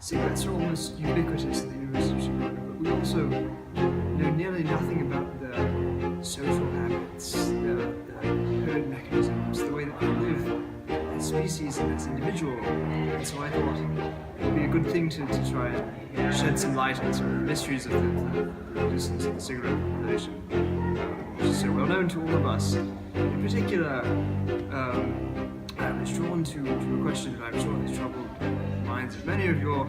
cigarettes are almost ubiquitous at the University of Chicago, but we also know nearly nothing about their social habits, their herd mechanisms, the way that they live as species and as individual. And so I thought it would be a good thing to try and shed some light on some of the mysteries of the existence of the cigarette population, which is so well known to all of us. In particular, I was drawn to a question that I'm sure has troubled the minds of many of your.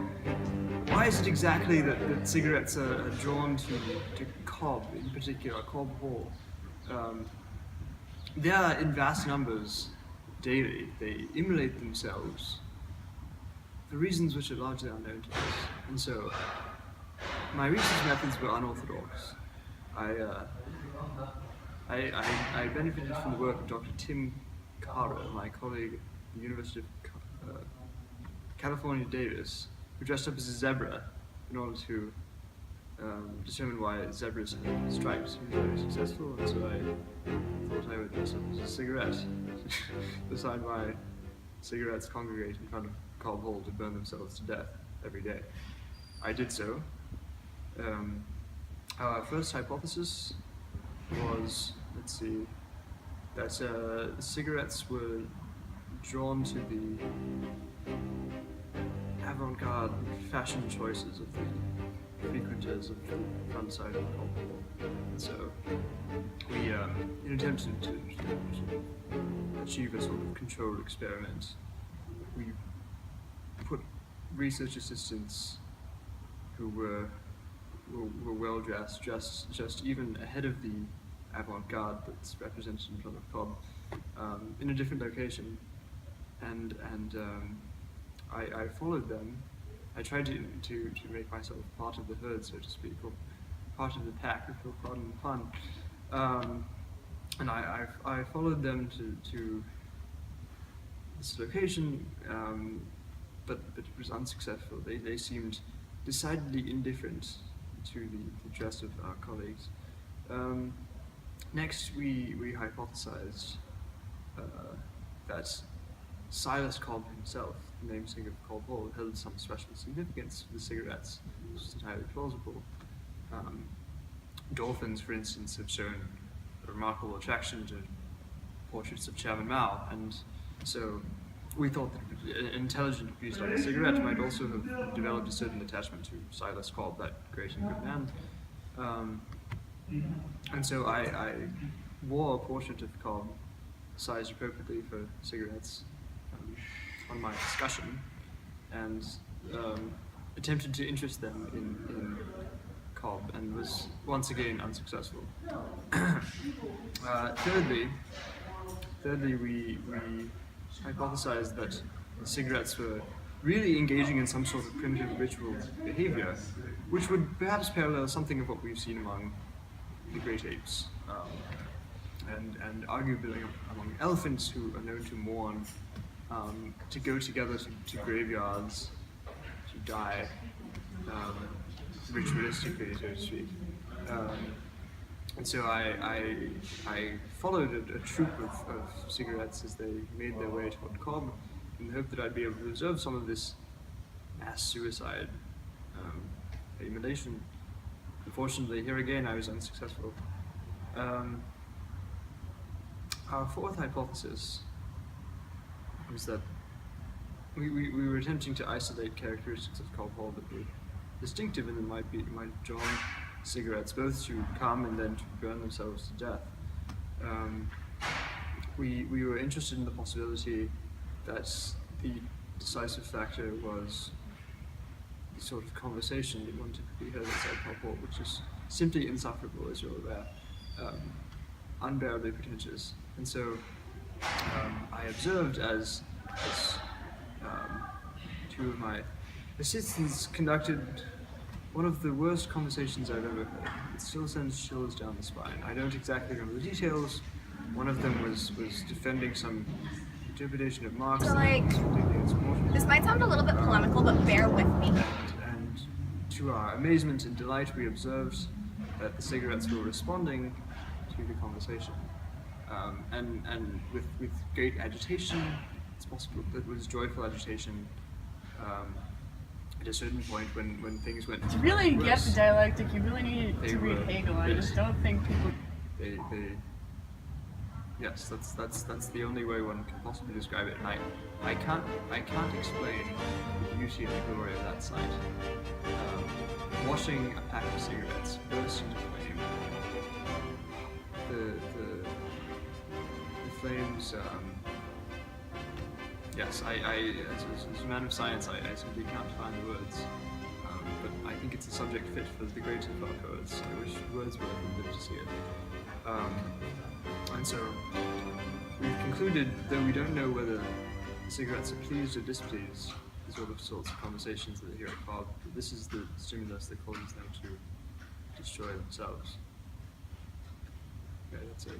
Why is it exactly that cigarettes are drawn to cob, in particular, cob hall? They are in vast numbers daily. They immolate themselves for reasons which are largely unknown to us. And so, my research methods were unorthodox. I benefited from the work of Dr. Tim Carter, my colleague at the University of California, Davis, who dressed up as a zebra in order to determine why zebras have stripes. He was very successful, and so I thought I would dress up as a cigarette, decide why cigarettes congregate in front of Cobb Hall to burn themselves to death every day. I did so. Our first hypothesis was, that cigarettes were drawn to the avant-garde fashion choices of the frequenters of the front side of the Cobb Hall. And so we, in an attempt to achieve a sort of controlled experiment, we put research assistants who were well dressed, just even ahead of the avant-garde that's represented in front of Cobb, in a different location, and I followed them. I tried to make myself part of the herd, so to speak, or part of the pack, if you'll pardon the pun. And I followed them to this location, but it was unsuccessful. They seemed decidedly indifferent to the dress of our colleagues. Next, we hypothesized that Silas Cobb himself, the namesake of Cobb Hall, held some special significance for the cigarettes, which is entirely plausible. Dolphins, for instance, have shown a remarkable attraction to portraits of Chairman Mao, and so we thought that an intelligent abuse like a cigarette might also have developed a certain attachment to Silas Cobb, that great and good man. And so I wore a portrait of Cobb, sized appropriately for cigarettes, on my discussion, and attempted to interest them in Cobb, and was once again unsuccessful. Thirdly, we hypothesized that the cigarettes were really engaging in some sort of primitive ritual behavior, which would perhaps parallel something of what we've seen among the great apes, and arguably among elephants, who are known to mourn, to go together to graveyards, to die ritualistically, so to speak. And so I followed a troop of cigarettes as they made their way toward Cobb, in the hope that I'd be able to observe some of this mass suicide, immolation. Unfortunately, here again, I was unsuccessful. Our fourth hypothesis was that we were attempting to isolate characteristics of Cobb Hall that were distinctive and that might draw cigarettes both to come and then to burn themselves to death. We were interested in the possibility that the decisive factor was the sort of conversation that one typically heard inside Cobb Hall, which is simply insufferable, as you're aware, unbearably pretentious. And so I observed as two of my assistants conducted one of the worst conversations I've ever heard. It still sends chills down the spine. I don't exactly remember the details. One of them was defending some interpretation of Marx. So, this might sound a little bit polemical, but bear with me. And to our amazement and delight, we observed that the cigarettes were responding to the conversation. And with great agitation, it's possible that it was joyful agitation, at a certain point when things went To really get worse, the dialectic, you really need They to read were Hegel. I just don't think people. they yes, that's the only way one can possibly describe it, and I can't explain the beauty and the glory of that sight. Watching a pack of cigarettes burst into flame, the flames. Yes, as a man of science, I simply can't find the words. But I think it's a subject fit for the greatest of our poets. I wish Wordsworth would live to see it. And so we've concluded, though we don't know whether cigarettes are pleased or displeased, these are the sorts of conversations that are here at Cobb, that this is the stimulus that causes them to destroy themselves. Okay, that's it.